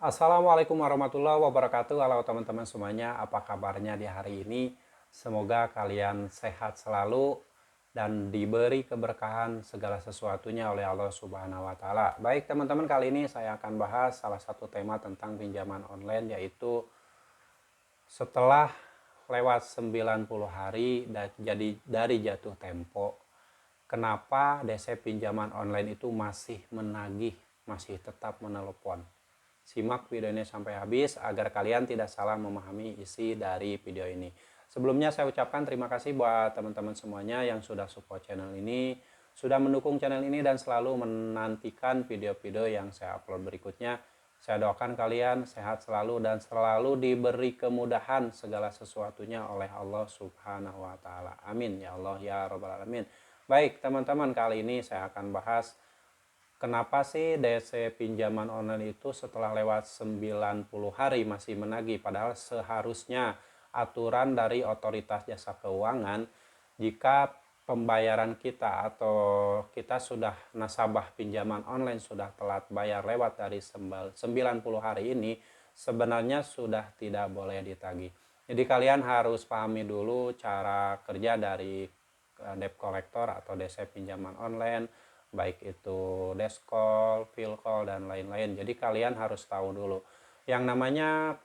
Assalamualaikum warahmatullahi wabarakatuh. Halo teman-teman semuanya, apa kabarnya di hari ini? Semoga kalian sehat selalu dan diberi keberkahan segala sesuatunya oleh Allah Subhanahu wa taala. Baik, teman-teman, kali ini saya akan bahas salah satu tema tentang pinjaman online, yaitu setelah lewat 90 hari jadi dari jatuh tempo, kenapa DC pinjaman online itu masih menagih, masih tetap menelepon? Simak videonya sampai habis agar kalian tidak salah memahami isi dari video ini. Sebelumnya saya ucapkan terima kasih buat teman-teman semuanya yang sudah support channel ini, sudah mendukung channel ini dan selalu menantikan video-video yang saya upload berikutnya. Saya doakan kalian sehat selalu dan selalu diberi kemudahan segala sesuatunya oleh Allah Subhanahu wa taala. Amin ya Allah ya rabbal alamin. Baik, teman-teman, kali ini saya akan bahas kenapa sih DC pinjaman online itu setelah lewat 90 hari masih menagih, padahal seharusnya aturan dari otoritas jasa keuangan, jika pembayaran kita atau kita sudah nasabah pinjaman online sudah telat bayar lewat dari 90 hari ini, sebenarnya sudah tidak boleh ditagih. Jadi kalian harus pahami dulu cara kerja dari debt collector atau DC pinjaman online, baik itu desk call, field call, dan lain-lain. Jadi kalian harus tahu dulu yang namanya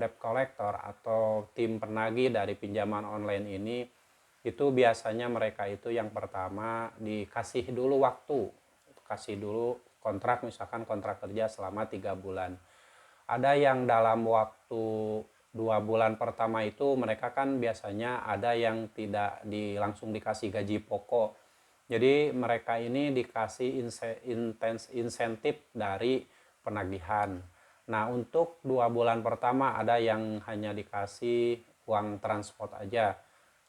debt collector atau tim penagih dari pinjaman online ini. Itu biasanya mereka itu yang pertama dikasih dulu waktu, kasih dulu kontrak, misalkan kontrak kerja selama 3 bulan. Ada yang dalam waktu 2 bulan pertama itu mereka kan biasanya ada yang tidak langsung dikasih gaji pokok. Jadi mereka ini dikasih insentif dari penagihan. Nah, untuk 2 bulan pertama ada yang hanya dikasih uang transport aja.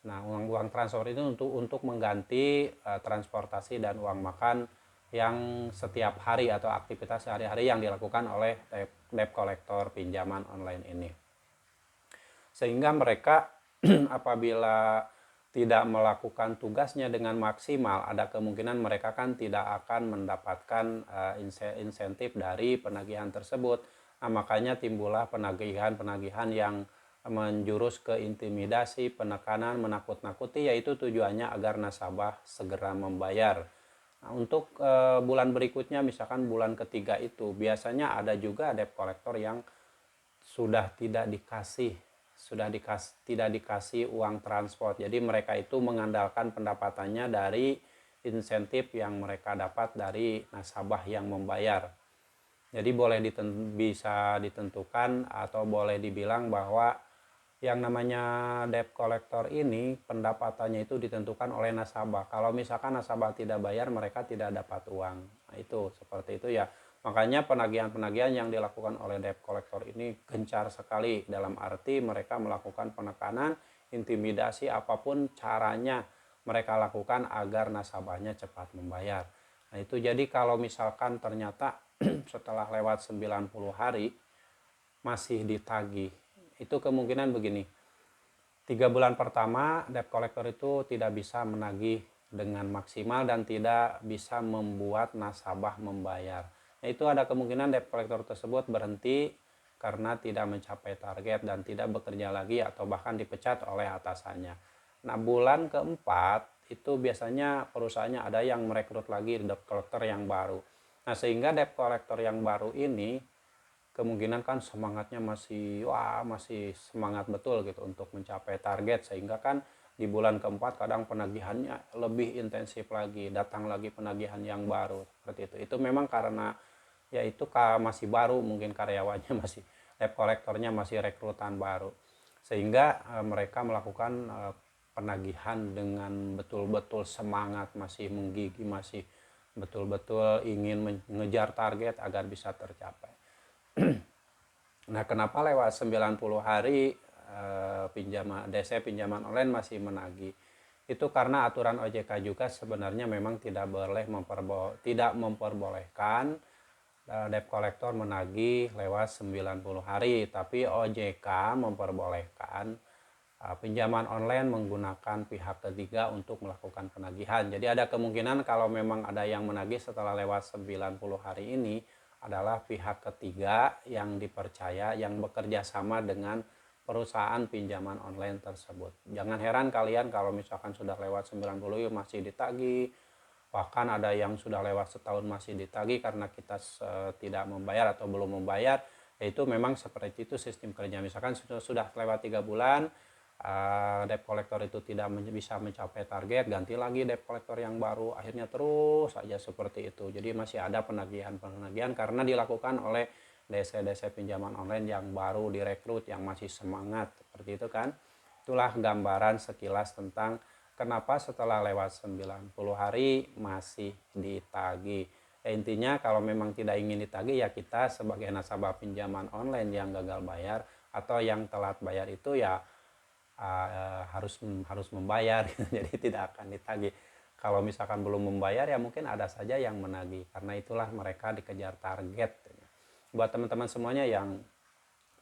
Nah, uang transport itu untuk mengganti transportasi dan uang makan yang setiap hari atau aktivitas sehari-hari yang dilakukan oleh debt collector pinjaman online ini. Sehingga mereka apabila tidak melakukan tugasnya dengan maksimal, ada kemungkinan mereka kan tidak akan mendapatkan insentif dari penagihan tersebut. Nah, makanya timbullah penagihan-penagihan yang menjurus ke intimidasi, penekanan, menakut-nakuti, yaitu tujuannya agar nasabah segera membayar. Nah, untuk bulan berikutnya, misalkan bulan ketiga itu, biasanya ada juga debt collector yang sudah tidak dikasih uang transport. Jadi mereka itu mengandalkan pendapatannya dari insentif yang mereka dapat dari nasabah yang membayar. Jadi bisa ditentukan atau boleh dibilang bahwa yang namanya debt collector ini pendapatannya itu ditentukan oleh nasabah. Kalau misalkan nasabah tidak bayar, mereka tidak dapat uang. Nah, itu seperti itu ya. Makanya penagihan-penagihan yang dilakukan oleh debt collector ini gencar sekali, dalam arti mereka melakukan penekanan, intimidasi, apapun caranya mereka lakukan agar nasabahnya cepat membayar. Nah, itu jadi kalau misalkan ternyata setelah lewat 90 hari masih ditagih, itu kemungkinan begini: 3 bulan pertama debt collector itu tidak bisa menagih dengan maksimal dan tidak bisa membuat nasabah membayar. Nah, itu ada kemungkinan debt collector tersebut berhenti karena tidak mencapai target dan tidak bekerja lagi atau bahkan dipecat oleh atasannya. Nah, bulan keempat itu biasanya perusahaannya ada yang merekrut lagi debt collector yang baru. Nah, sehingga debt collector yang baru ini kemungkinan kan semangatnya masih semangat betul gitu untuk mencapai target, sehingga kan di bulan keempat kadang penagihannya lebih intensif lagi, datang lagi penagihan yang baru seperti itu. Itu memang karena ya itu masih baru, mungkin karyawannya masih, debt kolektornya masih rekrutan baru, sehingga mereka melakukan penagihan dengan betul-betul semangat, masih menggigih, masih betul-betul ingin mengejar target agar bisa tercapai. Nah, kenapa lewat 90 hari DC pinjaman online masih menagih? Itu karena aturan OJK juga sebenarnya memang tidak memperbolehkan debt collector menagih lewat 90 hari, tapi OJK memperbolehkan pinjaman online menggunakan pihak ketiga untuk melakukan penagihan. Jadi ada kemungkinan kalau memang ada yang menagih setelah lewat 90 hari ini, adalah pihak ketiga yang dipercaya yang bekerja sama dengan perusahaan pinjaman online tersebut. Jangan heran kalian kalau misalkan sudah lewat 90 yuk masih ditagih, bahkan ada yang sudah lewat setahun masih ditagih karena kita tidak membayar atau belum membayar. Itu memang seperti itu sistem kerja. Misalkan sudah lewat 3 bulan, debt collector itu tidak bisa mencapai target, ganti lagi debt collector yang baru, akhirnya terus saja seperti itu. Jadi masih ada penagihan karena dilakukan oleh DC pinjaman online yang baru direkrut, yang masih semangat seperti itu kan. Itulah gambaran sekilas tentang kenapa setelah lewat 90 hari masih ditagih. Intinya kalau memang tidak ingin ditagih, ya kita sebagai nasabah pinjaman online yang gagal bayar atau yang telat bayar itu ya harus membayar gitu. Jadi tidak akan ditagih. Kalau misalkan belum membayar ya mungkin ada saja yang menagih, karena itulah mereka dikejar target. Buat teman-teman semuanya yang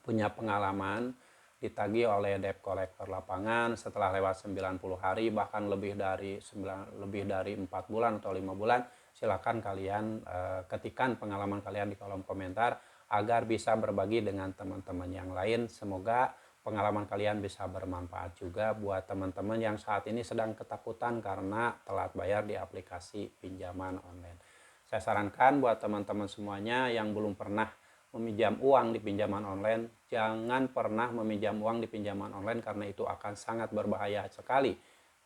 punya pengalaman ditagih oleh debt collector lapangan setelah lewat 90 hari, bahkan lebih dari 4 bulan atau 5 bulan, silakan kalian ketikkan pengalaman kalian di kolom komentar agar bisa berbagi dengan teman-teman yang lain. Semoga pengalaman kalian bisa bermanfaat juga buat teman-teman yang saat ini sedang ketakutan karena telat bayar di aplikasi pinjaman online. Saya sarankan buat teman-teman semuanya yang belum pernah meminjam uang di pinjaman online, jangan pernah meminjam uang di pinjaman online karena itu akan sangat berbahaya sekali.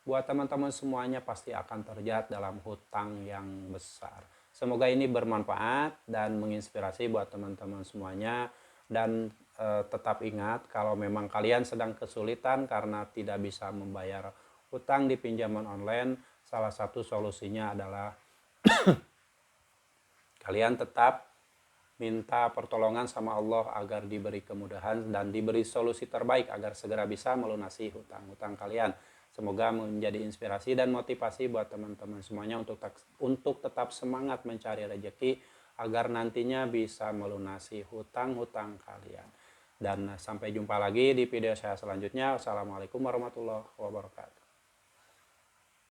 Buat teman-teman semuanya pasti akan terjerat dalam hutang yang besar. Semoga ini bermanfaat dan menginspirasi buat teman-teman semuanya. Dan tetap ingat, kalau memang kalian sedang kesulitan karena tidak bisa membayar hutang di pinjaman online, salah satu solusinya adalah kalian tetap minta pertolongan sama Allah agar diberi kemudahan dan diberi solusi terbaik agar segera bisa melunasi hutang-hutang kalian. Semoga menjadi inspirasi dan motivasi buat teman-teman semuanya untuk tetap semangat mencari rezeki agar nantinya bisa melunasi hutang-hutang kalian. Dan sampai jumpa lagi di video saya selanjutnya. Wassalamualaikum warahmatullahi wabarakatuh.